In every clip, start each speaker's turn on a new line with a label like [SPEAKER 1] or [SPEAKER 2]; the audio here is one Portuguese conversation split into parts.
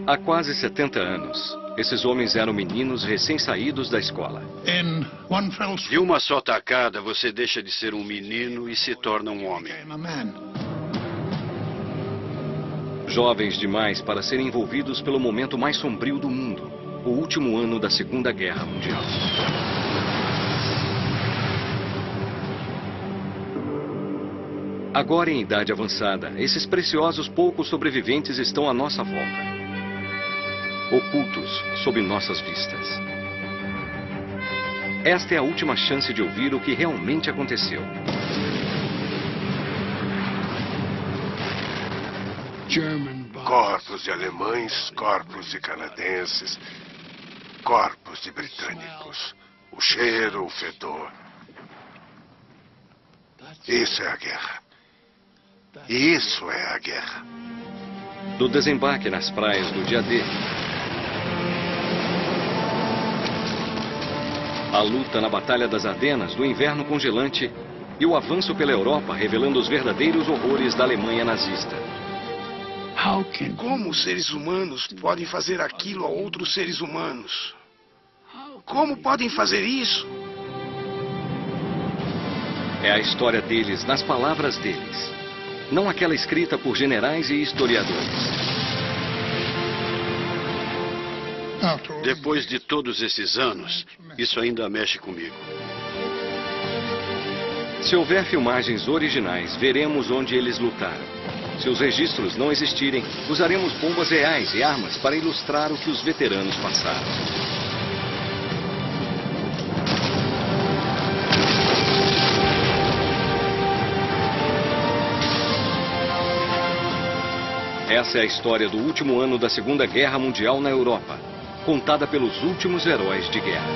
[SPEAKER 1] Há quase 70 anos, esses homens eram meninos recém-saídos da escola.
[SPEAKER 2] De uma só tacada, você deixa de ser um menino e se torna um homem.
[SPEAKER 1] Jovens demais para serem envolvidos pelo momento mais sombrio do mundo, o último ano da Segunda Guerra Mundial. Agora em idade avançada, esses preciosos poucos sobreviventes estão à nossa volta, ocultos sob nossas vistas. Esta é a última chance de ouvir o que realmente aconteceu.
[SPEAKER 3] Corpos de alemães, corpos de canadenses, corpos de britânicos. O cheiro, o fedor. Isso é a guerra. Isso é a guerra.
[SPEAKER 1] Do desembarque nas praias do dia D, a luta na Batalha das Ardenas do inverno congelante e o avanço pela Europa revelando os verdadeiros horrores da Alemanha nazista.
[SPEAKER 4] Como os seres humanos podem fazer aquilo a outros seres humanos? Como podem fazer isso?
[SPEAKER 1] É a história deles nas palavras deles, não aquela escrita por generais e historiadores.
[SPEAKER 2] Depois de todos esses anos, isso ainda mexe comigo.
[SPEAKER 1] Se houver filmagens originais, veremos onde eles lutaram. Se os registros não existirem, usaremos bombas reais e armas para ilustrar o que os veteranos passaram. Essa é a história do último ano da Segunda Guerra Mundial na Europa, contada pelos últimos heróis de guerra.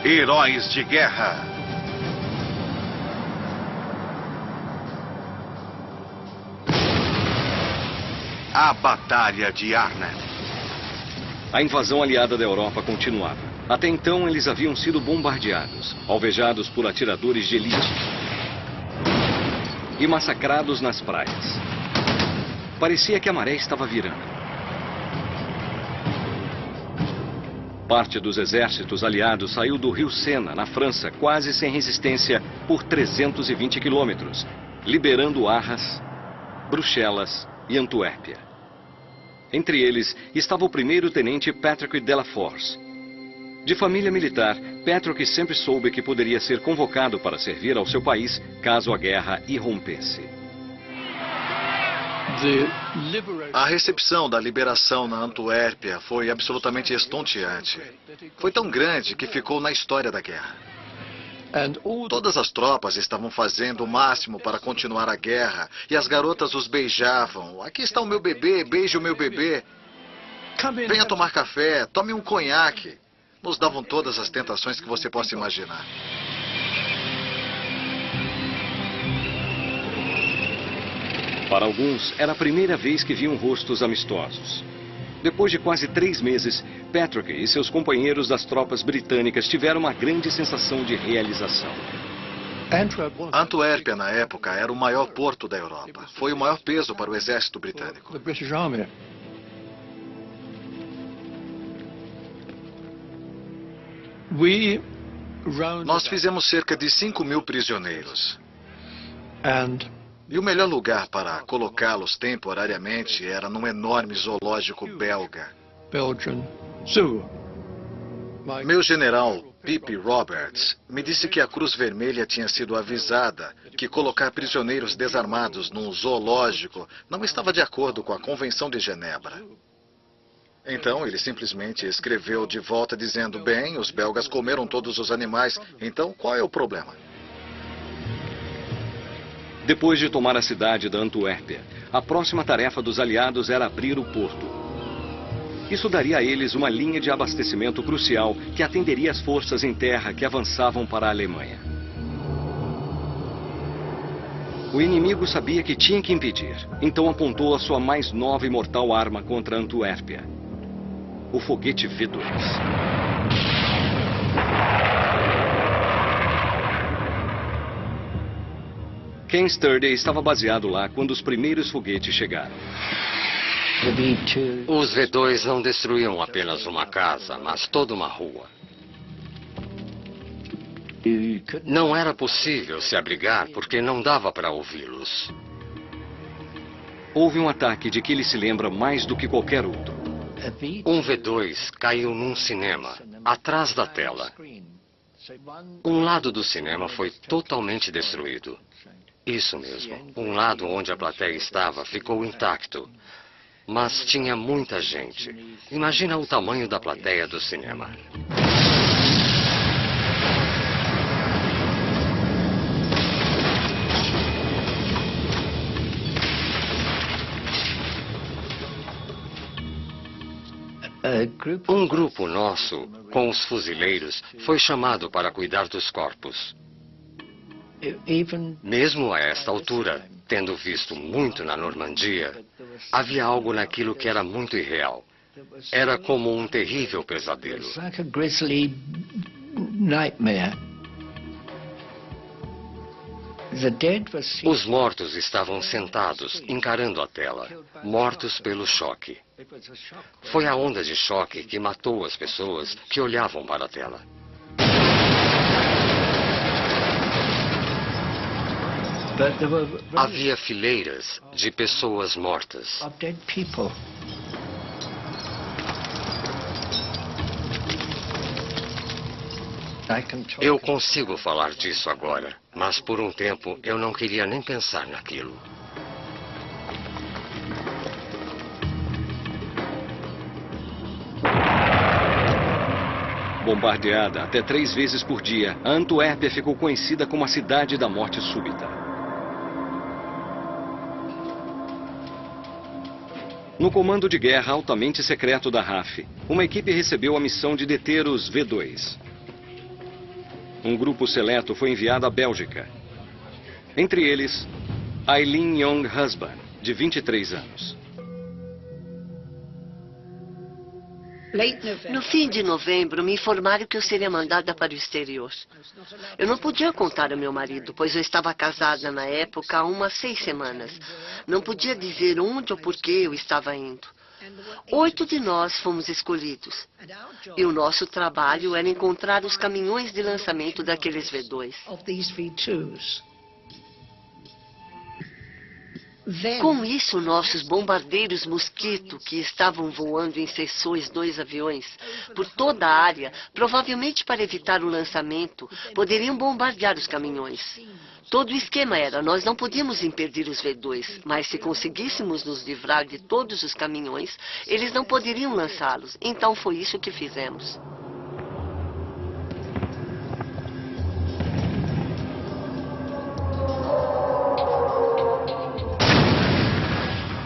[SPEAKER 5] Heróis de Guerra. A Batalha de Arnhem.
[SPEAKER 1] A invasão aliada da Europa continuava. Até então, eles haviam sido bombardeados, alvejados por atiradores de elite e massacrados nas praias. Parecia que a maré estava virando. Parte dos exércitos aliados saiu do rio Sena, na França, quase sem resistência, por 320 quilômetros, liberando Arras, Bruxelas e Antuérpia. Entre eles estava o primeiro-tenente Patrick Delaforce. De família militar, Patrick sempre soube que poderia ser convocado para servir ao seu país caso a guerra irrompesse.
[SPEAKER 6] A recepção da liberação na Antuérpia foi absolutamente estonteante. Foi tão grande que ficou na história da guerra. Todas as tropas estavam fazendo o máximo para continuar a guerra e as garotas os beijavam. Aqui está o meu bebê, beije o meu bebê. Venha tomar café, tome um conhaque. Nos davam todas as tentações que você possa imaginar.
[SPEAKER 1] Para alguns, era a primeira vez que viam rostos amistosos. Depois de quase 3 meses, Patrick e seus companheiros das tropas britânicas tiveram uma grande sensação de realização.
[SPEAKER 6] Antuérpia, na época, era o maior porto da Europa. Foi o maior peso para o exército britânico. Nós fizemos cerca de 5.000 prisioneiros. E o melhor lugar para colocá-los temporariamente era num enorme zoológico belga. Meu general, Pip Roberts, me disse que a Cruz Vermelha tinha sido avisada que colocar prisioneiros desarmados num zoológico não estava de acordo com a Convenção de Genebra. Então, ele simplesmente escreveu de volta dizendo, bem, os belgas comeram todos os animais, então qual é o problema?
[SPEAKER 1] Depois de tomar a cidade da Antuérpia, a próxima tarefa dos aliados era abrir o porto. Isso daria a eles uma linha de abastecimento crucial que atenderia as forças em terra que avançavam para a Alemanha. O inimigo sabia que tinha que impedir, então apontou a sua mais nova e mortal arma contra a Antuérpia. O foguete V2. Ken Sturdy estava baseado lá quando os primeiros foguetes chegaram.
[SPEAKER 7] Os V2 não destruíam apenas uma casa, mas toda uma rua. Não era possível se abrigar porque não dava para ouvi-los.
[SPEAKER 1] Houve um ataque de que ele se lembra mais do que qualquer outro.
[SPEAKER 7] Um V2 caiu num cinema, atrás da tela. Um lado do cinema foi totalmente destruído. Isso mesmo, um lado onde a plateia estava ficou intacto. Mas tinha muita gente. Imagina o tamanho da plateia do cinema. Um grupo nosso, com os fuzileiros, foi chamado para cuidar dos corpos. Mesmo a esta altura, tendo visto muito na Normandia, havia algo naquilo que era muito irreal. Era como um terrível pesadelo. Os mortos estavam sentados, encarando a tela, mortos pelo choque. Foi a onda de choque que matou as pessoas que olhavam para a tela. Havia fileiras de pessoas mortas. Eu consigo falar disso agora, mas por um tempo eu não queria nem pensar naquilo.
[SPEAKER 1] Bombardeada até 3 vezes por dia, a Antuérpia ficou conhecida como a cidade da morte súbita. No comando de guerra altamente secreto da RAF, uma equipe recebeu a missão de deter os V2. Um grupo seleto foi enviado à Bélgica. Entre eles, Eileen Young Husband, de 23 anos.
[SPEAKER 8] No fim de novembro, me informaram que eu seria mandada para o exterior. Eu não podia contar ao meu marido, pois eu estava casada na época há umas 6 semanas. Não podia dizer onde ou por que eu estava indo. 8 de nós fomos escolhidos. E o nosso trabalho era encontrar os caminhões de lançamento daqueles V2. Com isso, nossos bombardeiros Mosquito, que estavam voando em seções 2 aviões por toda a área, provavelmente para evitar o lançamento, poderiam bombardear os caminhões. Todo o esquema era, nós não podíamos impedir os V2, mas se conseguíssemos nos livrar de todos os caminhões, eles não poderiam lançá-los. Então foi isso que fizemos.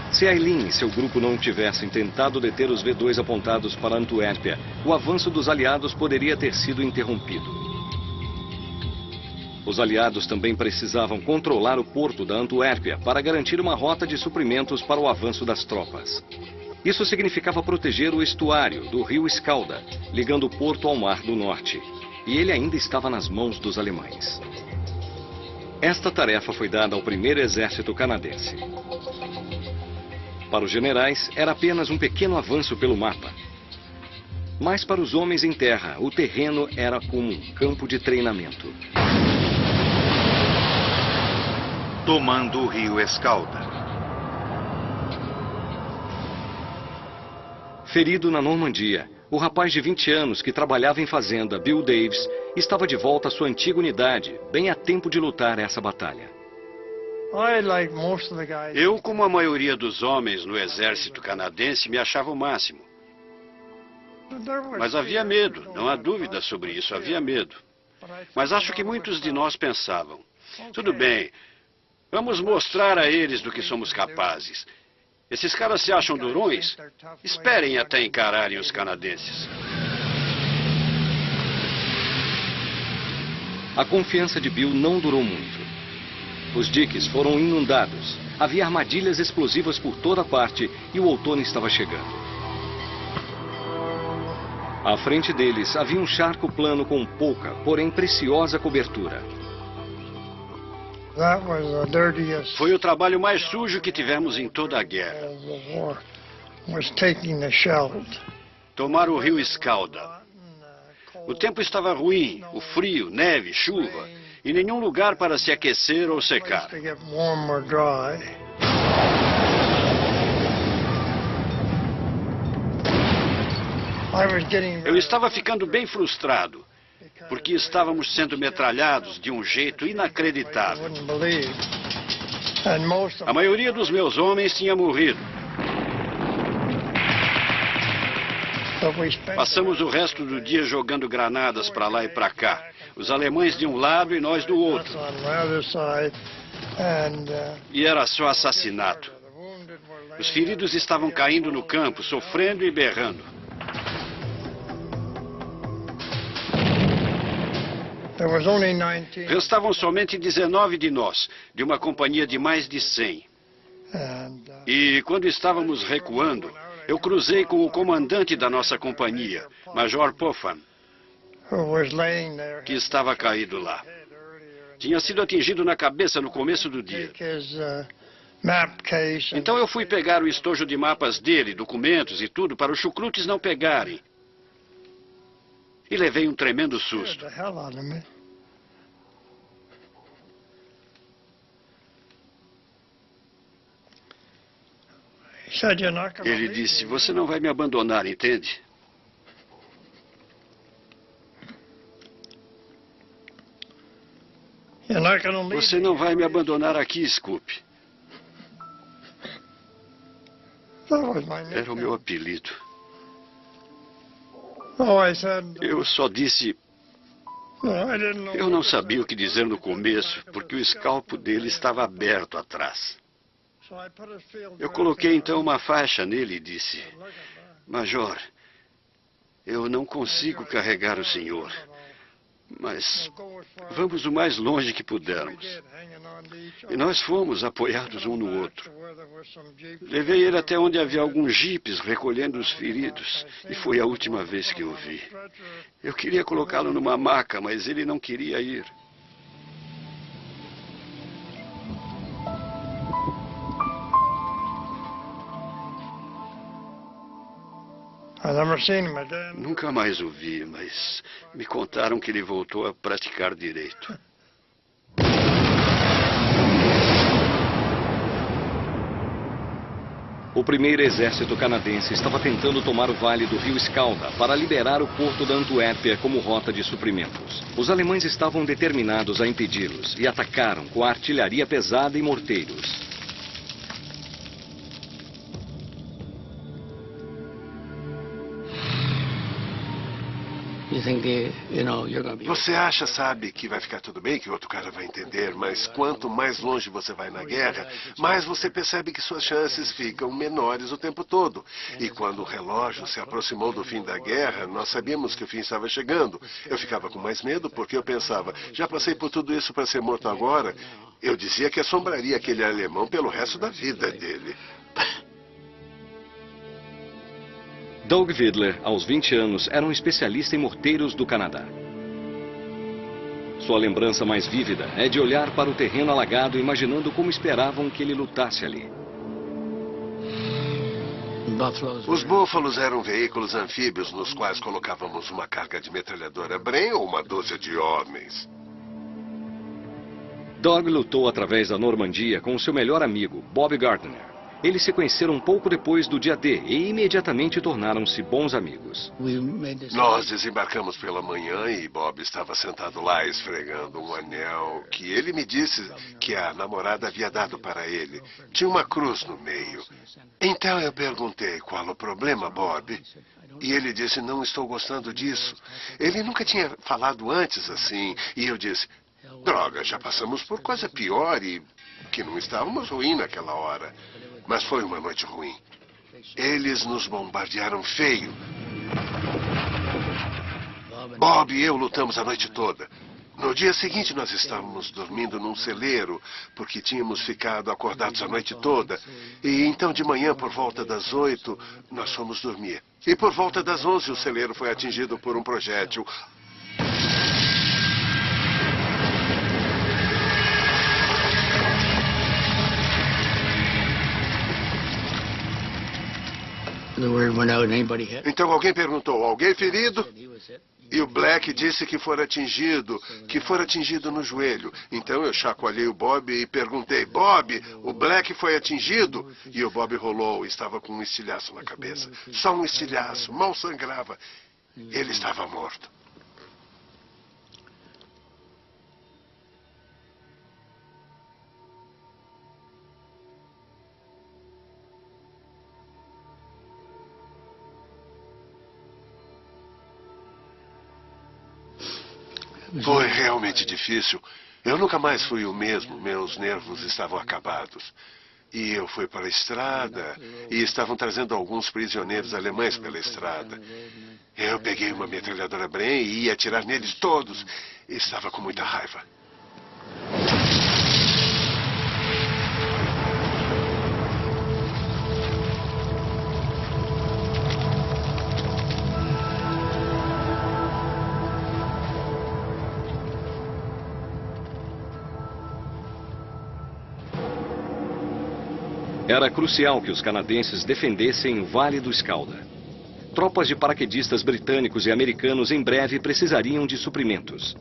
[SPEAKER 1] Se Eileen e seu grupo não tivessem tentado deter os V2 apontados para Antuérpia, o avanço dos aliados poderia ter sido interrompido. Os aliados também precisavam controlar o porto da Antuérpia para garantir uma rota de suprimentos para o avanço das tropas. Isso significava proteger o estuário do rio Escalda, ligando o porto ao Mar do Norte. E ele ainda estava nas mãos dos alemães. Esta tarefa foi dada ao primeiro exército canadense. Para os generais, era apenas um pequeno avanço pelo mapa. Mas para os homens em terra, o terreno era como um campo de treinamento.
[SPEAKER 5] Tomando o rio Escalda.
[SPEAKER 1] Ferido na Normandia, o rapaz de 20 anos que trabalhava em fazenda, Bill Davis, estava de volta à sua antiga unidade, bem a tempo de lutar essa batalha.
[SPEAKER 2] Eu, como a maioria dos homens no exército canadense, me achava o máximo. Mas havia medo, não há dúvida sobre isso, havia medo. Mas acho que muitos de nós pensavam, tudo bem, vamos mostrar a eles do que somos capazes. Esses caras se acham durões? Esperem até encararem os canadenses.
[SPEAKER 1] A confiança de Bill não durou muito. Os diques foram inundados. Havia armadilhas explosivas por toda parte e o outono estava chegando. À frente deles havia um charco plano com pouca, porém preciosa cobertura.
[SPEAKER 2] Foi o trabalho mais sujo que tivemos em toda a guerra. Tomar o rio Escalda. O tempo estava ruim, o frio, neve, chuva, e nenhum lugar para se aquecer ou secar. Eu estava ficando bem frustrado, porque estávamos sendo metralhados de um jeito inacreditável. A maioria dos meus homens tinha morrido. Passamos o resto do dia jogando granadas para lá e para cá. Os alemães de um lado e nós do outro. E era só assassinato. Os feridos estavam caindo no campo, sofrendo e berrando. Restavam somente 19 de nós, de uma companhia de mais de 100. E quando estávamos recuando, eu cruzei com o comandante da nossa companhia, Major Popham, que estava caído lá. Tinha sido atingido na cabeça no começo do dia. Então eu fui pegar o estojo de mapas dele, documentos e tudo, para os chucrutes não pegarem. E levei um tremendo susto. Ele disse, você não vai me abandonar, entende? Você não vai me abandonar aqui, Scoop. Era o meu apelido. Eu só disse... Eu não sabia o que dizer no começo, porque o escalpo dele estava aberto atrás. Eu coloquei então uma faixa nele e disse, Major, eu não consigo carregar o senhor, mas vamos o mais longe que pudermos. E nós fomos apoiados um no outro. Levei ele até onde havia alguns jipes recolhendo os feridos, e foi a última vez que o vi. Eu queria colocá-lo numa maca, mas ele não queria ir. Nunca mais o vi, mas me contaram que ele voltou a praticar direito.
[SPEAKER 1] O primeiro exército canadense estava tentando tomar o vale do rio Escalda para liberar o porto da Antuérpia como rota de suprimentos. Os alemães estavam determinados a impedi-los e atacaram com artilharia pesada e morteiros.
[SPEAKER 3] Você acha, sabe, que vai ficar tudo bem, que o outro cara vai entender, mas quanto mais longe você vai na guerra, mais você percebe que suas chances ficam menores o tempo todo. E quando o relógio se aproximou do fim da guerra, nós sabíamos que o fim estava chegando. Eu ficava com mais medo porque eu pensava, já passei por tudo isso para ser morto agora. Eu dizia que assombraria aquele alemão pelo resto da vida dele.
[SPEAKER 1] Doug Vidler, aos 20 anos, era um especialista em morteiros do Canadá. Sua lembrança mais vívida é de olhar para o terreno alagado, imaginando como esperavam que ele lutasse ali.
[SPEAKER 3] Os búfalos eram veículos anfíbios nos quais colocávamos uma carga de metralhadora Bren ou uma dúzia de homens.
[SPEAKER 1] Doug lutou através da Normandia com seu melhor amigo, Bob Gardner. Eles se conheceram um pouco depois do dia D e imediatamente tornaram-se bons amigos.
[SPEAKER 3] Nós desembarcamos pela manhã e Bob estava sentado lá esfregando um anel que ele me disse que a namorada havia dado para ele. Tinha uma cruz no meio. Então eu perguntei, qual o problema, Bob? E ele disse, não estou gostando disso. Ele nunca tinha falado antes assim. E eu disse, droga, já passamos por coisa pior e que não estávamos ruim naquela hora. Mas foi uma noite ruim. Eles nos bombardearam feio. Bob e eu lutamos a noite toda. No dia seguinte, nós estávamos dormindo num celeiro, porque tínhamos ficado acordados a noite toda. E então, de manhã, por volta das 8, nós fomos dormir. E por volta das 11, o celeiro foi atingido por um projétil. Então alguém perguntou, alguém ferido? E o Black disse que fora atingido no joelho. Então eu chacoalhei o Bob e perguntei, Bob, o Black foi atingido? E o Bob rolou, estava com um estilhaço na cabeça. Só um estilhaço, mal sangrava. Ele estava morto. Foi realmente difícil. Eu nunca mais fui o mesmo. Meus nervos estavam acabados. E eu fui para a estrada e estavam trazendo alguns prisioneiros alemães pela estrada. Eu peguei uma metralhadora Bren e ia atirar neles todos. Estava com muita raiva.
[SPEAKER 1] Era crucial que os canadenses defendessem o Vale do Escalda. Tropas de paraquedistas britânicos e americanos em breve precisariam de suprimentos.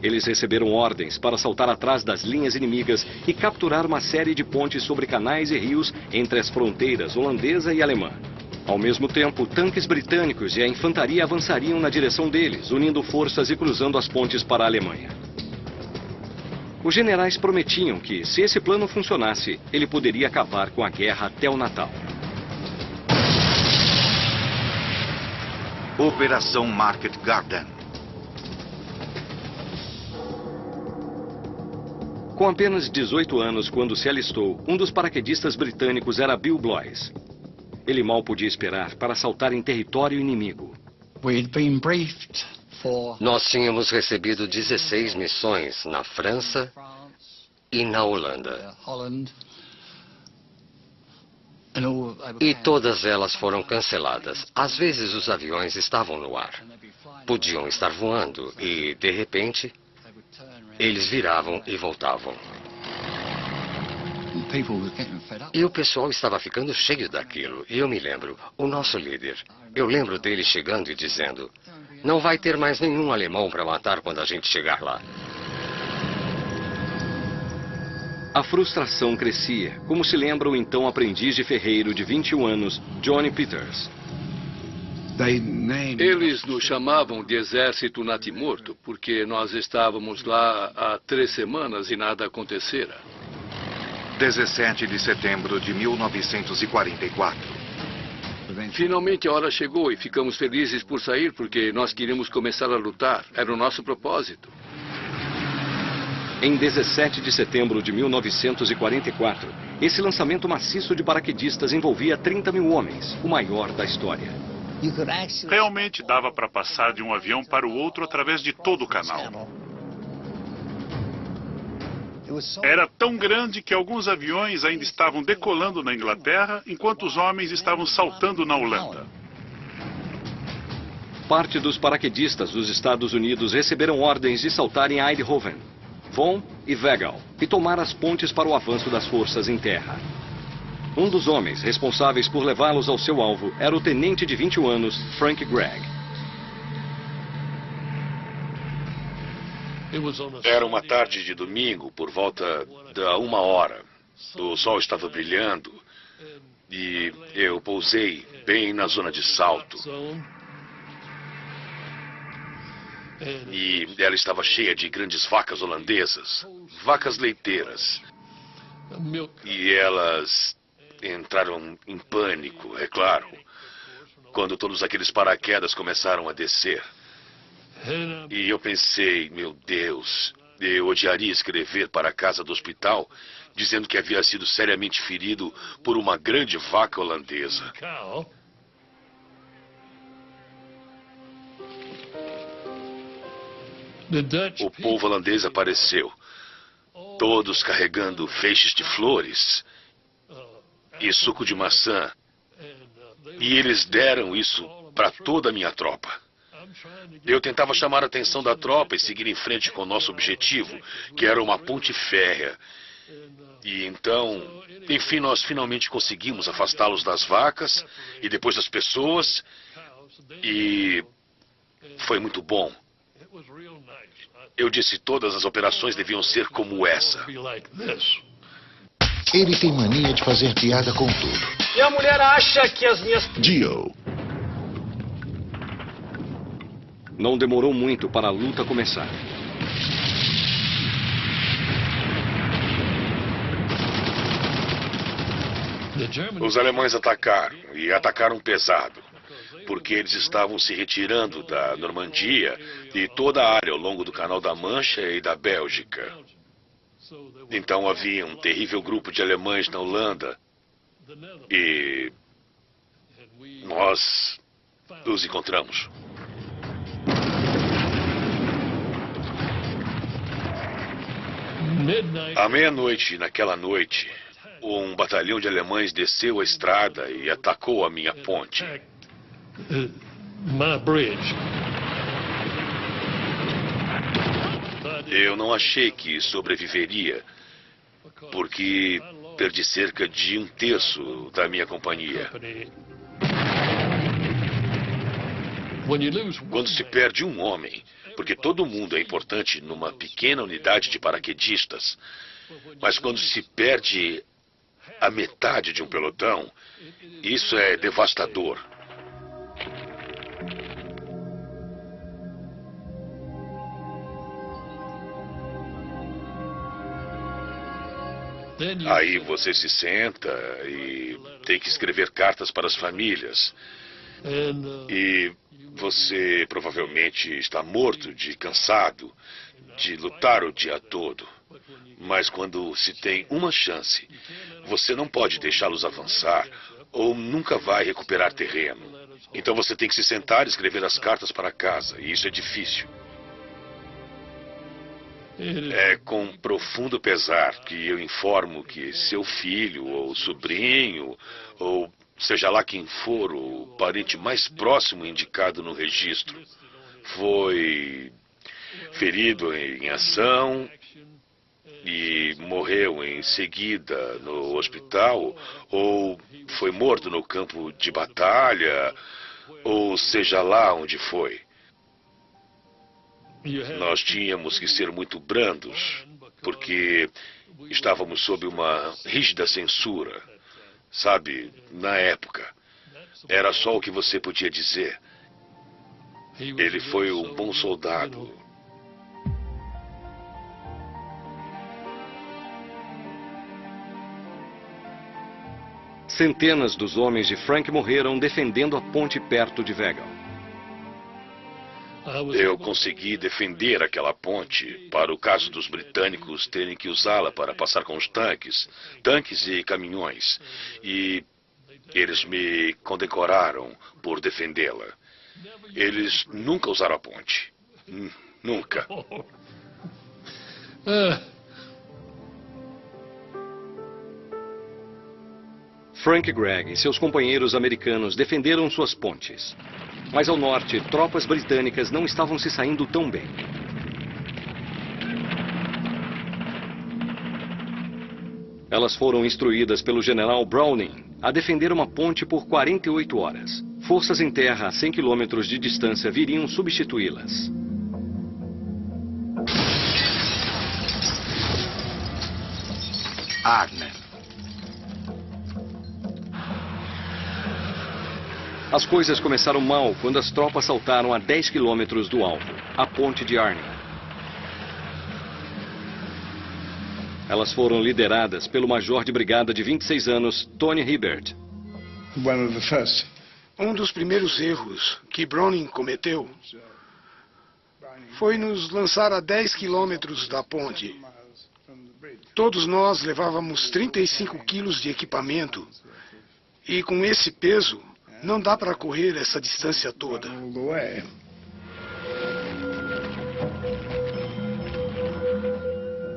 [SPEAKER 1] Eles receberam ordens para saltar atrás das linhas inimigas e capturar uma série de pontes sobre canais e rios entre as fronteiras holandesa e alemã. Ao mesmo tempo, tanques britânicos e a infantaria avançariam na direção deles, unindo forças e cruzando as pontes para a Alemanha. Os generais prometiam que, se esse plano funcionasse, ele poderia acabar com a guerra até o Natal.
[SPEAKER 5] Operação Market Garden.
[SPEAKER 1] Com apenas 18 anos, quando se alistou, um dos paraquedistas britânicos era Bill Bloys. Ele mal podia esperar para saltar em território inimigo.
[SPEAKER 7] Nós tínhamos recebido 16 missões na França e na Holanda. E todas elas foram canceladas. Às vezes os aviões estavam no ar. Podiam estar voando e, de repente, eles viravam e voltavam. E o pessoal estava ficando cheio daquilo. E eu me lembro, o nosso líder, eu lembro dele chegando e dizendo: não vai ter mais nenhum alemão para matar quando a gente chegar lá.
[SPEAKER 1] A frustração crescia, como se lembra o então aprendiz de ferreiro de 21 anos, Johnny Peters.
[SPEAKER 9] Eles nos chamavam de Exército Natimorto, porque nós estávamos lá há 3 semanas e nada acontecera.
[SPEAKER 5] 17 de setembro de 1944.
[SPEAKER 9] Finalmente a hora chegou e ficamos felizes por sair, porque nós queríamos começar a lutar. Era o nosso propósito.
[SPEAKER 1] Em 17 de setembro de 1944, esse lançamento maciço de paraquedistas envolvia 30 mil homens, o maior da história.
[SPEAKER 10] Realmente dava para passar de um avião para o outro através de todo o canal. Era tão grande que alguns aviões ainda estavam decolando na Inglaterra, enquanto os homens estavam saltando na Holanda.
[SPEAKER 1] Parte dos paraquedistas dos Estados Unidos receberam ordens de saltar em Eindhoven, Von e Wegel e tomar as pontes para o avanço das forças em terra. Um dos homens responsáveis por levá-los ao seu alvo era o tenente de 21 anos, Frank Gregg.
[SPEAKER 2] Era uma tarde de domingo, por volta da 1h. O sol estava brilhando e eu pousei bem na zona de salto. E ela estava cheia de grandes vacas holandesas, vacas leiteiras. E elas entraram em pânico, é claro, quando todos aqueles paraquedas começaram a descer. E eu pensei, meu Deus, eu odiaria escrever para a casa do hospital dizendo que havia sido seriamente ferido por uma grande vaca holandesa. O povo holandês apareceu, todos carregando feixes de flores e suco de maçã. E eles deram isso para toda a minha tropa. Eu tentava chamar a atenção da tropa e seguir em frente com o nosso objetivo, que era uma ponte férrea.
[SPEAKER 11] E então, enfim, nós finalmente conseguimos afastá-los das vacas e depois das pessoas. E foi muito bom. Eu disse, todas as operações deviam ser como essa.
[SPEAKER 12] Ele tem mania de fazer piada com tudo.
[SPEAKER 13] E a mulher acha que as minhas...
[SPEAKER 12] Dio.
[SPEAKER 1] Não demorou muito para a luta começar.
[SPEAKER 11] Os alemães atacaram, e atacaram pesado, porque eles estavam se retirando da Normandia e toda a área ao longo do Canal da Mancha e da Bélgica. Então havia um terrível grupo de alemães na Holanda e nós os encontramos. À meia-noite, naquela noite, um batalhão de alemães desceu a estrada e atacou a minha ponte. Eu não achei que sobreviveria, porque perdi cerca de 1/3 da minha companhia. Quando se perde um homem, porque todo mundo é importante numa pequena unidade de paraquedistas, mas quando se perde a metade de um pelotão, isso é devastador. Aí você se senta e tem que escrever cartas para as famílias. E você provavelmente está morto de cansado, de lutar o dia todo. Mas quando se tem uma chance, você não pode deixá-los avançar ou nunca vai recuperar terreno. Então você tem que se sentar e escrever as cartas para casa, e isso é difícil. É com profundo pesar que eu informo que seu filho ou sobrinho, ou seja lá quem for o parente mais próximo indicado no registro, foi ferido em ação e morreu em seguida no hospital, ou foi morto no campo de batalha, ou seja lá onde foi. Nós tínhamos que ser muito brandos, porque estávamos sob uma rígida censura. Sabe, na época, era só o que você podia dizer. Ele foi um bom soldado.
[SPEAKER 1] Centenas dos homens de Frank morreram defendendo a ponte perto de Wegel.
[SPEAKER 11] Eu consegui defender aquela ponte para o caso dos britânicos terem que usá-la para passar com os tanques e caminhões. E eles me condecoraram por defendê-la. Eles nunca usaram a ponte. Nunca.
[SPEAKER 1] Frank Gregg e seus companheiros americanos defenderam suas pontes. Mas ao norte, tropas britânicas não estavam se saindo tão bem. Elas foram instruídas pelo general Browning a defender uma ponte por 48 horas. Forças em terra a 100 quilômetros de distância viriam substituí-las.
[SPEAKER 12] Arnhem.
[SPEAKER 1] As coisas começaram mal quando as tropas saltaram a 10 quilômetros do alvo, a ponte de Arnhem. Elas foram lideradas pelo major de brigada de 26 anos, Tony Hibbert.
[SPEAKER 4] Um dos primeiros erros que Browning cometeu foi nos lançar a 10 quilômetros da ponte. Todos nós levávamos 35 quilos de equipamento e com esse peso não dá para correr essa distância toda.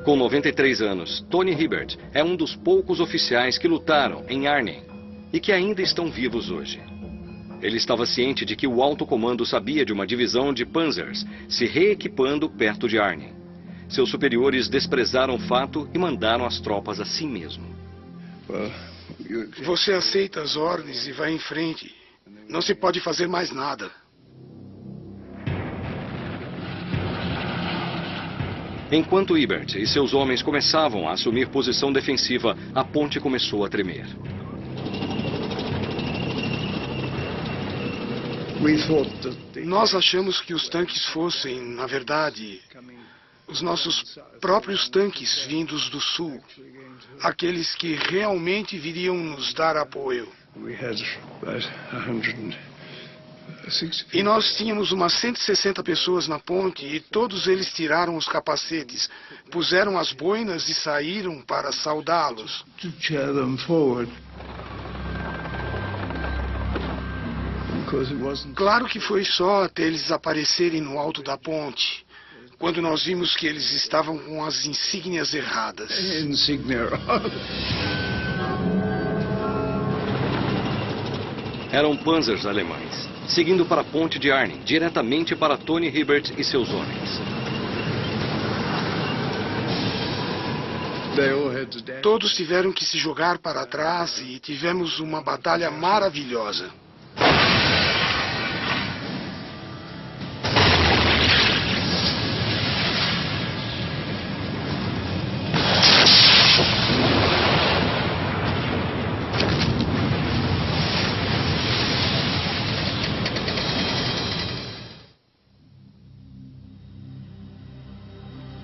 [SPEAKER 1] Com 93 anos, Tony Hibbert é um dos poucos oficiais que lutaram em Arnhem e que ainda estão vivos hoje. Ele estava ciente de que o alto comando sabia de uma divisão de Panzers se reequipando perto de Arnhem. seus superiores desprezaram o fato e mandaram as tropas a si mesmo.
[SPEAKER 4] Você aceita as ordens e vai em frente. Não se pode fazer mais nada.
[SPEAKER 1] Enquanto Ibert e seus homens começavam a assumir posição defensiva, a ponte começou a tremer.
[SPEAKER 4] Nós achamos que os tanques fossem, na verdade, os nossos próprios tanques vindos do sul. Aqueles que realmente viriam nos dar apoio. E nós tínhamos umas 160 pessoas na ponte e todos eles tiraram os capacetes, puseram as boinas e saíram para saudá-los. Claro que foi só até eles aparecerem no alto da ponte, quando nós vimos que eles estavam com as insígnias erradas.
[SPEAKER 1] Eram panzers alemães, seguindo para a ponte de Arnhem, diretamente para Tony Hibbert e seus homens.
[SPEAKER 4] Todos tiveram que se jogar para trás e tivemos uma batalha maravilhosa.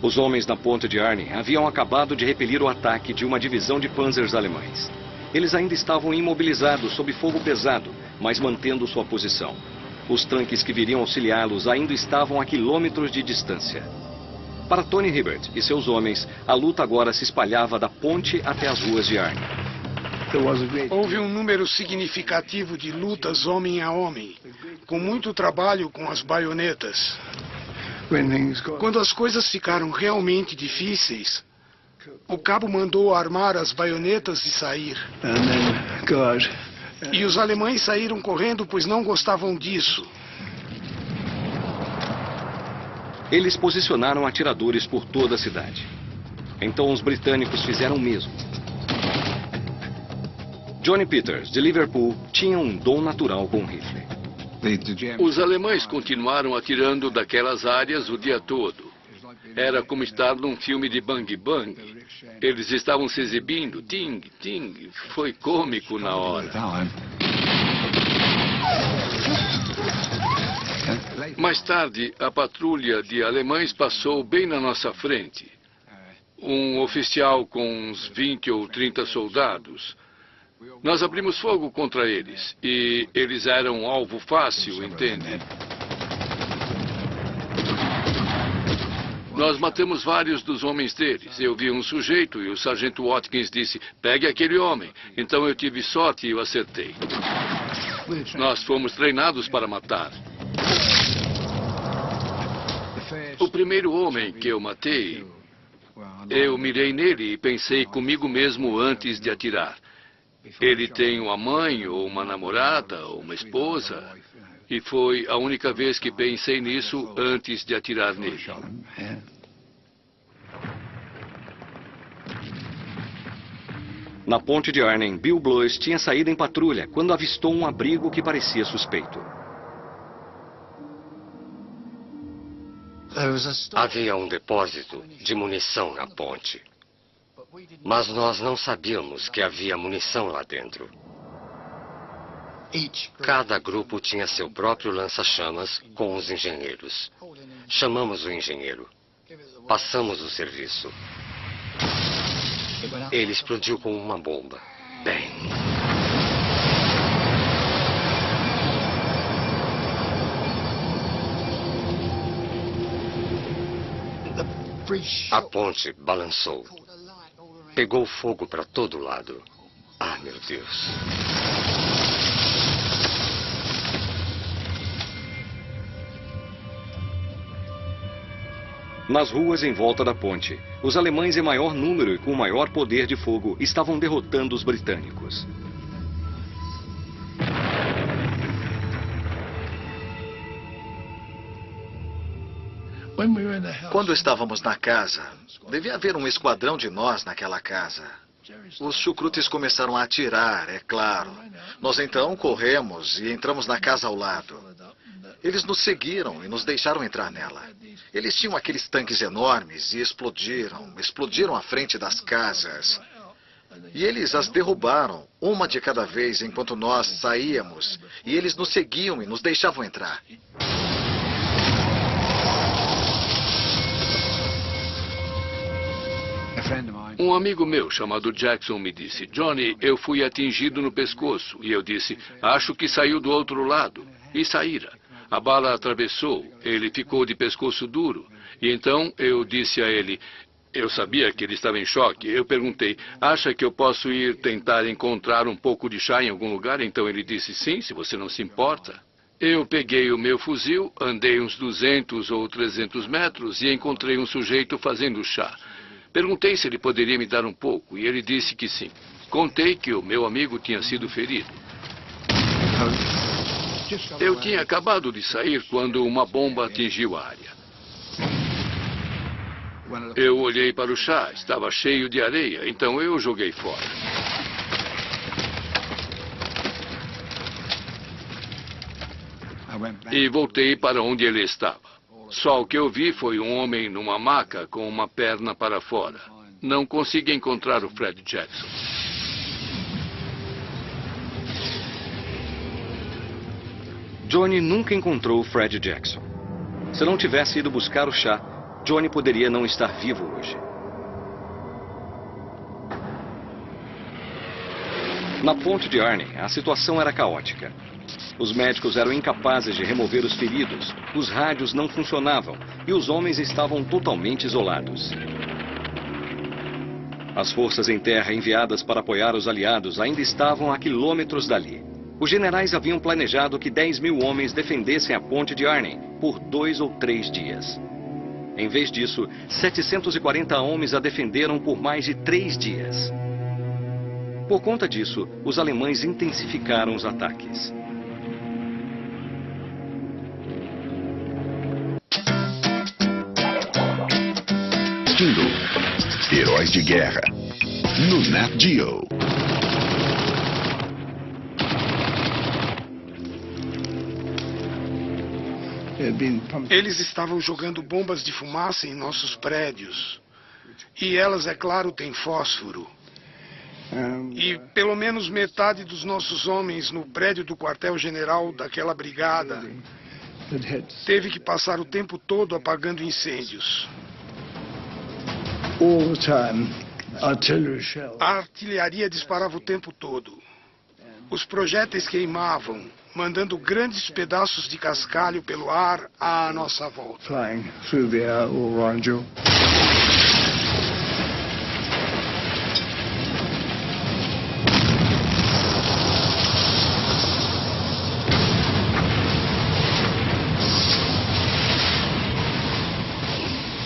[SPEAKER 1] Os homens na ponte de Arnhem haviam acabado de repelir o ataque de uma divisão de panzers alemães. Eles ainda estavam imobilizados sob fogo pesado, mas mantendo sua posição. Os tanques que viriam auxiliá-los ainda estavam a quilômetros de distância. Para Tony Hibbert e seus homens, a luta agora se espalhava da ponte até as ruas de Arnhem.
[SPEAKER 4] Houve um número significativo de lutas homem a homem, com muito trabalho com as baionetas. Quando as coisas ficaram realmente difíceis, o cabo mandou armar as baionetas e sair. E os alemães saíram correndo, pois não gostavam disso.
[SPEAKER 1] Eles posicionaram atiradores por toda a cidade. Então os britânicos fizeram o mesmo. Johnny Peters, de Liverpool, tinha um dom natural com o rifle.
[SPEAKER 9] Os alemães continuaram atirando daquelas áreas o dia todo. Era como estar num filme de bang bang. Eles estavam se exibindo, ting, ting. Foi cômico na hora. Mais tarde, a patrulha de alemães passou bem na nossa frente. Um oficial com uns 20 ou 30 soldados. Nós abrimos fogo contra eles, e eles eram um alvo fácil, entende? Nós matamos vários dos homens deles. Eu vi um sujeito e o sargento Watkins disse, pegue aquele homem. Então eu tive sorte e o acertei. Nós fomos treinados para matar. O primeiro homem que eu matei, eu mirei nele e pensei comigo mesmo antes de atirar. Ele tem uma mãe, ou uma namorada, ou uma esposa. E foi a única vez que pensei nisso antes de atirar nele.
[SPEAKER 1] Na ponte de Arnhem, Bill Blois tinha saído em patrulha quando avistou um abrigo que parecia suspeito.
[SPEAKER 7] Havia um depósito de munição na ponte. Mas nós não sabíamos que havia munição lá dentro. Cada grupo tinha seu próprio lança-chamas com os engenheiros. Chamamos o engenheiro. Passamos o serviço. Ele explodiu com uma bomba. Bem. A ponte balançou. Pegou fogo para todo lado. Ah, meu Deus.
[SPEAKER 1] Nas ruas em volta da ponte, os alemães em maior número e com maior poder de fogo estavam derrotando os britânicos.
[SPEAKER 6] Quando estávamos na casa, devia haver um esquadrão de nós naquela casa. Os chucrutes começaram a atirar, é claro. Nós então corremos e entramos na casa ao lado. Eles nos seguiram e nos deixaram entrar nela. Eles tinham aqueles tanques enormes e explodiram à frente das casas. E eles as derrubaram, uma de cada vez, enquanto nós saíamos. E eles nos seguiam e nos deixavam entrar.
[SPEAKER 9] Um amigo meu, chamado Jackson, me disse: Johnny, eu fui atingido no pescoço. E eu disse: acho que saiu do outro lado. E saíra. A bala atravessou. Ele ficou de pescoço duro. E então eu disse a ele... Eu sabia que ele estava em choque. Eu perguntei: acha que eu posso ir tentar encontrar um pouco de chá em algum lugar? Então ele disse: sim, se você não se importa. Eu peguei o meu fuzil, andei uns 200 ou 300 metros e encontrei um sujeito fazendo chá. Perguntei se ele poderia me dar um pouco e ele disse que sim. Contei que o meu amigo tinha sido ferido. Eu tinha acabado de sair quando uma bomba atingiu a área. Eu olhei para o chá, estava cheio de areia, então eu o joguei fora. E voltei para onde ele estava. Só o que eu vi foi um homem numa maca com uma perna para fora. Não consegui encontrar o Fred Jackson.
[SPEAKER 1] Johnny nunca encontrou o Fred Jackson. Se não tivesse ido buscar o chá, Johnny poderia não estar vivo hoje. Na ponte de Arnhem, a situação era caótica. Os médicos eram incapazes de remover os feridos, os rádios não funcionavam e os homens estavam totalmente isolados. As forças em terra enviadas para apoiar os aliados ainda estavam a quilômetros dali. Os generais haviam planejado que 10.000 homens defendessem a ponte de Arnhem por 2 ou 3 dias. Em vez disso, 740 homens a defenderam por mais de 3 dias. Por conta disso, os alemães intensificaram os ataques.
[SPEAKER 14] Heróis de Guerra, no Nat Geo.
[SPEAKER 4] Eles estavam jogando bombas de fumaça em nossos prédios. E elas, é claro, têm fósforo. E pelo menos metade dos nossos homens no prédio do quartel-general daquela brigada teve que passar o tempo todo apagando incêndios. A artilharia disparava o tempo todo. Os projéteis queimavam, mandando grandes pedaços de cascalho pelo ar à nossa volta.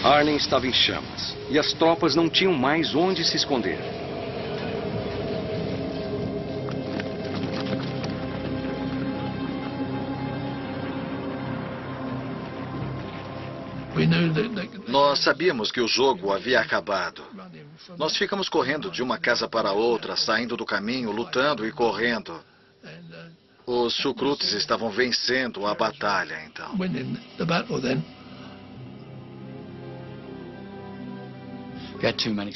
[SPEAKER 1] Arnhem estava em chamas e as tropas não tinham mais onde se esconder.
[SPEAKER 6] Nós sabíamos que o jogo havia acabado. Nós ficamos correndo de uma casa para outra, saindo do caminho, lutando e correndo. Os chucrutes estavam vencendo a batalha, então.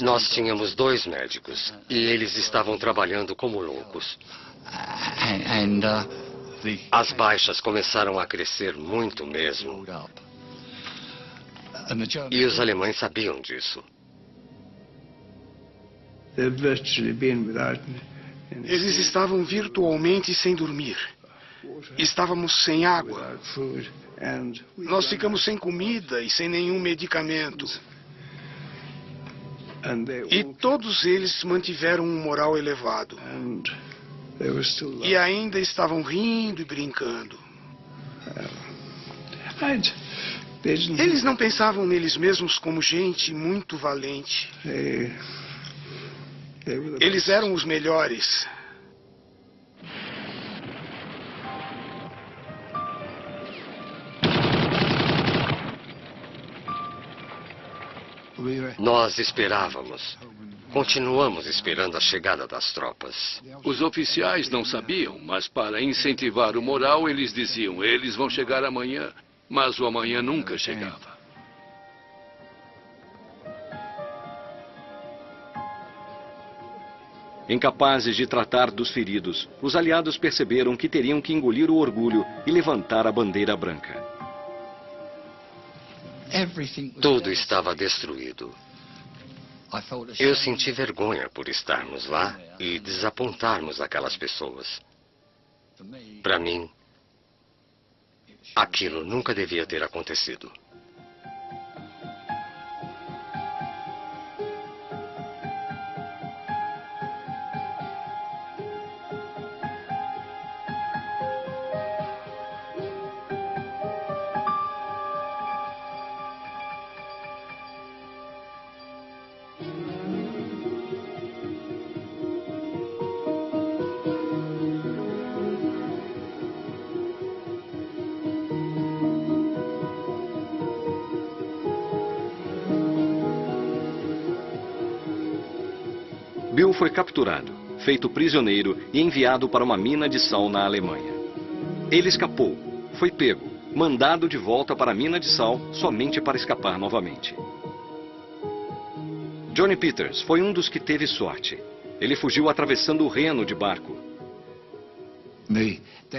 [SPEAKER 7] Nós tínhamos 2 médicos e eles estavam trabalhando como loucos. As baixas começaram a crescer muito mesmo. E os alemães sabiam disso.
[SPEAKER 4] Eles estavam virtualmente sem dormir. Estávamos sem água. Nós ficamos sem comida e sem nenhum medicamento. E todos eles mantiveram um moral elevado. E ainda estavam rindo e brincando. Eles não pensavam neles mesmos como gente muito valente. Eles eram os melhores.
[SPEAKER 7] Nós esperávamos. Continuamos esperando a chegada das tropas.
[SPEAKER 9] Os oficiais não sabiam, mas para incentivar o moral, eles diziam, eles vão chegar amanhã. Mas o amanhã nunca chegava.
[SPEAKER 1] Incapazes de tratar dos feridos, os aliados perceberam que teriam que engolir o orgulho e levantar a bandeira branca.
[SPEAKER 7] Tudo estava destruído. Eu senti vergonha por estarmos lá e desapontarmos aquelas pessoas. Para mim, aquilo nunca devia ter acontecido.
[SPEAKER 1] Bill foi capturado, feito prisioneiro e enviado para uma mina de sal na Alemanha. Ele escapou, foi pego, mandado de volta para a mina de sal somente para escapar novamente. Johnny Peters foi um dos que teve sorte. Ele fugiu atravessando o Reno de barco.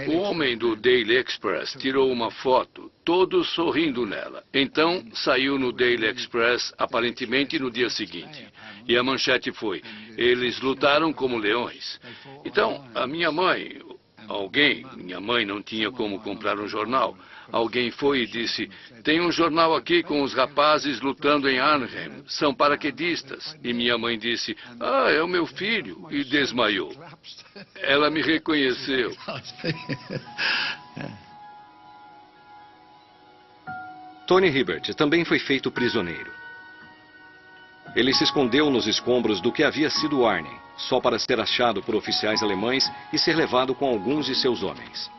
[SPEAKER 9] O homem do Daily Express tirou uma foto, todos sorrindo nela. Então, saiu no Daily Express, aparentemente no dia seguinte. E a manchete foi, eles lutaram como leões. Então, a minha mãe, minha mãe não tinha como comprar um jornal. Alguém foi e disse, tem um jornal aqui com os rapazes lutando em Arnhem, são paraquedistas. E minha mãe disse, é o meu filho, e desmaiou. Ela me reconheceu.
[SPEAKER 1] Tony Hibbert também foi feito prisioneiro. Ele se escondeu nos escombros do que havia sido Arnhem, só para ser achado por oficiais alemães e ser levado com alguns de seus homens.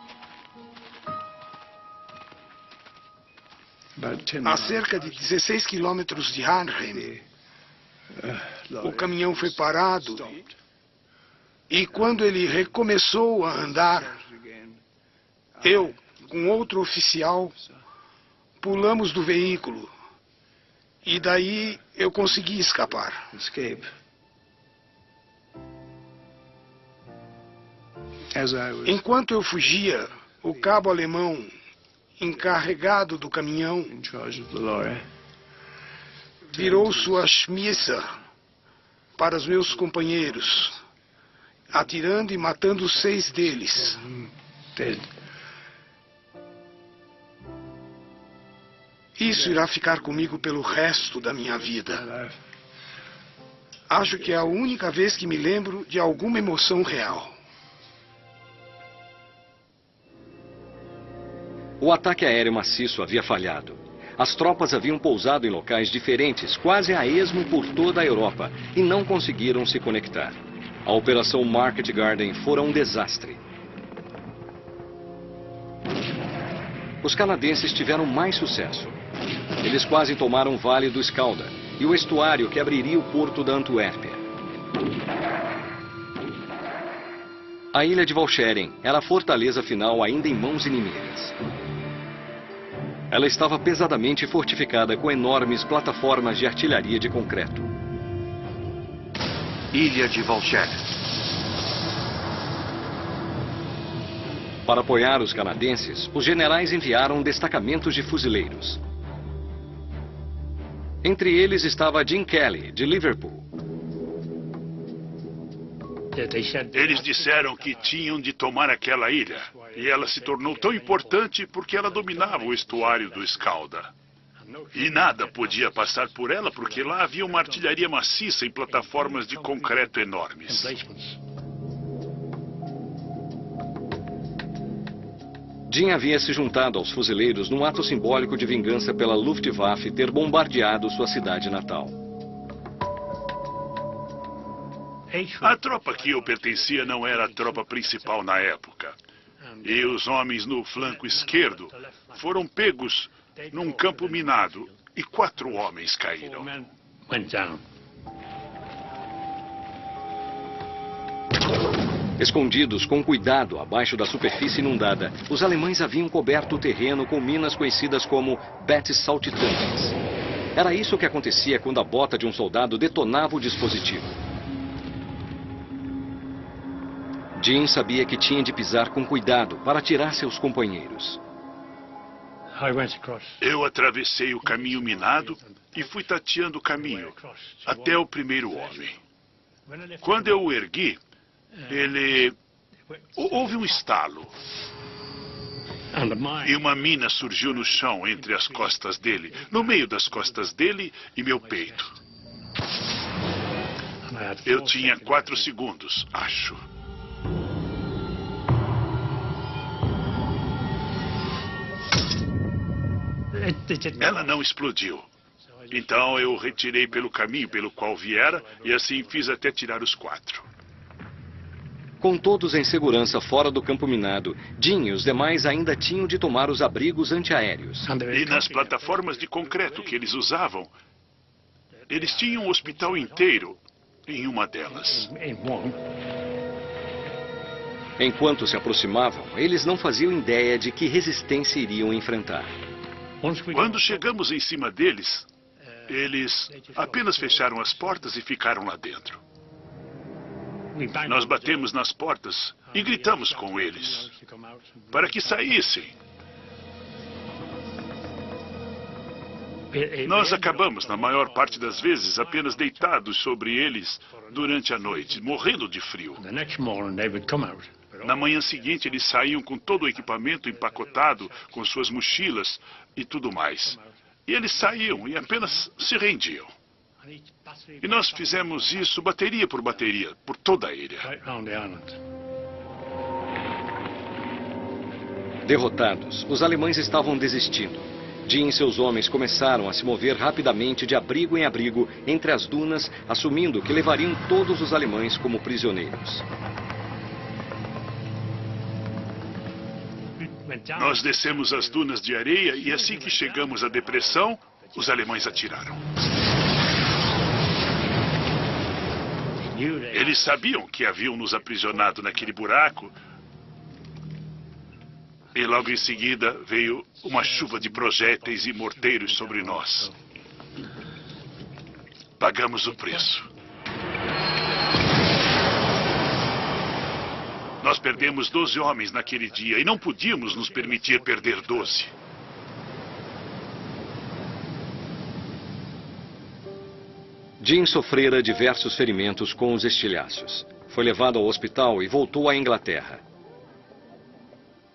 [SPEAKER 4] A cerca de 16 quilômetros de Arnhem, o caminhão foi parado e quando ele recomeçou a andar, eu, com outro oficial, pulamos do veículo e daí eu consegui escapar. Enquanto eu fugia, o cabo alemão encarregado do caminhão virou sua Schmisser para os meus companheiros, atirando e matando 6 deles. Isso irá ficar comigo pelo resto da minha vida. Acho que é a única vez que me lembro de alguma emoção real.
[SPEAKER 1] O ataque aéreo maciço havia falhado. As tropas haviam pousado em locais diferentes, quase a esmo por toda a Europa, e não conseguiram se conectar. A Operação Market Garden fora um desastre. Os canadenses tiveram mais sucesso. Eles quase tomaram o Vale do Escalda e o estuário que abriria o porto da Antuérpia. A ilha de Walcheren era a fortaleza final ainda em mãos inimigas. Ela estava pesadamente fortificada com enormes plataformas de artilharia de concreto.
[SPEAKER 5] Ilha de Walcheren.
[SPEAKER 1] Para apoiar os canadenses, os generais enviaram destacamentos de fuzileiros. Entre eles estava Jim Kelly, de Liverpool.
[SPEAKER 10] Eles disseram que tinham de tomar aquela ilha. E ela se tornou tão importante porque ela dominava o estuário do Escalda. E nada podia passar por ela porque lá havia uma artilharia maciça em plataformas de concreto enormes.
[SPEAKER 1] Jim havia se juntado aos fuzileiros num ato simbólico de vingança pela Luftwaffe ter bombardeado sua cidade natal.
[SPEAKER 10] A tropa que eu pertencia não era a tropa principal na época. E os homens no flanco esquerdo foram pegos num campo minado e 4 homens caíram.
[SPEAKER 1] Escondidos com cuidado abaixo da superfície inundada, os alemães haviam coberto o terreno com minas conhecidas como betes saltitantes. Era isso que acontecia quando a bota de um soldado detonava o dispositivo. Jim sabia que tinha de pisar com cuidado para tirar seus companheiros.
[SPEAKER 10] Eu atravessei o caminho minado e fui tateando o caminho até o primeiro homem. Quando eu o ergui, houve um estalo. E uma mina surgiu no chão entre as costas dele, no meio das costas dele e meu peito. Eu tinha 4 segundos, acho. Ela não explodiu. Então eu retirei pelo caminho pelo qual viera e assim fiz até tirar os 4.
[SPEAKER 1] Com todos em segurança fora do campo minado, Jim e os demais ainda tinham de tomar os abrigos antiaéreos.
[SPEAKER 10] E nas plataformas de concreto que eles usavam, eles tinham um hospital inteiro em uma delas.
[SPEAKER 1] Enquanto se aproximavam, eles não faziam ideia de que resistência iriam enfrentar.
[SPEAKER 10] Quando chegamos em cima deles, eles apenas fecharam as portas e ficaram lá dentro. Nós batemos nas portas e gritamos com eles para que saíssem. Nós acabamos, na maior parte das vezes, apenas deitados sobre eles durante a noite, morrendo de frio. Na manhã seguinte, eles saíam com todo o equipamento empacotado, com suas mochilas e tudo mais. E eles saíam e apenas se rendiam. E nós fizemos isso bateria, por toda a ilha.
[SPEAKER 1] Derrotados, os alemães estavam desistindo. Jim e seus homens começaram a se mover rapidamente de abrigo em abrigo entre as dunas, assumindo que levariam todos os alemães como prisioneiros.
[SPEAKER 10] Nós descemos as dunas de areia e assim que chegamos à depressão, os alemães atiraram. Eles sabiam que haviam nos aprisionado naquele buraco. E logo em seguida veio uma chuva de projéteis e morteiros sobre nós. Pagamos o preço. Nós perdemos 12 homens naquele dia e não podíamos nos permitir perder 12.
[SPEAKER 1] Jim sofrera diversos ferimentos com os estilhaços. Foi levado ao hospital e voltou à Inglaterra.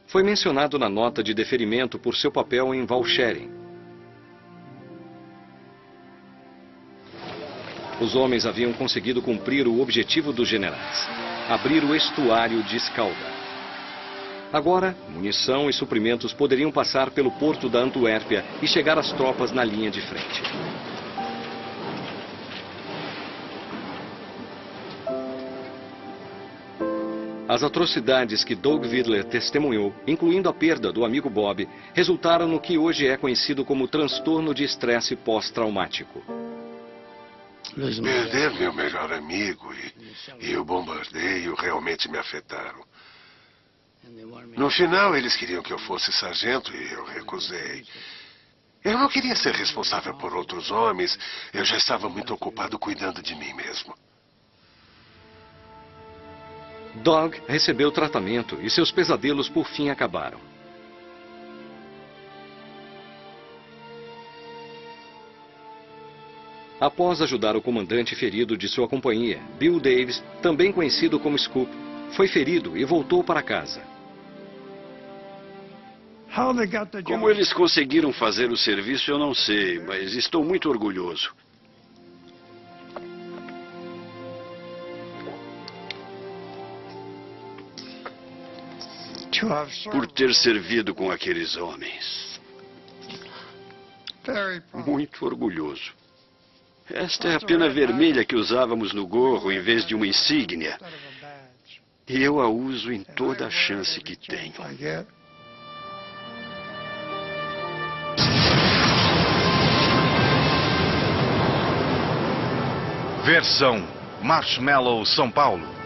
[SPEAKER 1] Foi mencionado na nota de deferimento por seu papel em Walcheren. Os homens haviam conseguido cumprir o objetivo dos generais: abrir o estuário de Escalda. Agora, munição e suprimentos poderiam passar pelo porto da Antuérpia e chegar às tropas na linha de frente. As atrocidades que Doug Widler testemunhou, incluindo a perda do amigo Bob, resultaram no que hoje é conhecido como transtorno de estresse pós-traumático.
[SPEAKER 3] Perder meu melhor amigo e o bombardeio realmente me afetaram. No final, eles queriam que eu fosse sargento e eu recusei. Eu não queria ser responsável por outros homens. Eu já estava muito ocupado cuidando de mim mesmo.
[SPEAKER 1] Doug recebeu tratamento e seus pesadelos por fim acabaram. Após ajudar o comandante ferido de sua companhia, Bill Davis, também conhecido como Scoop, foi ferido e voltou para casa.
[SPEAKER 2] Como eles conseguiram fazer o serviço, eu não sei, mas estou muito orgulhoso. Por ter servido com aqueles homens. Muito orgulhoso. Esta é a pena vermelha que usávamos no gorro em vez de uma insígnia. E eu a uso em toda a chance que tenho.
[SPEAKER 5] Versão Marshmallow São Paulo.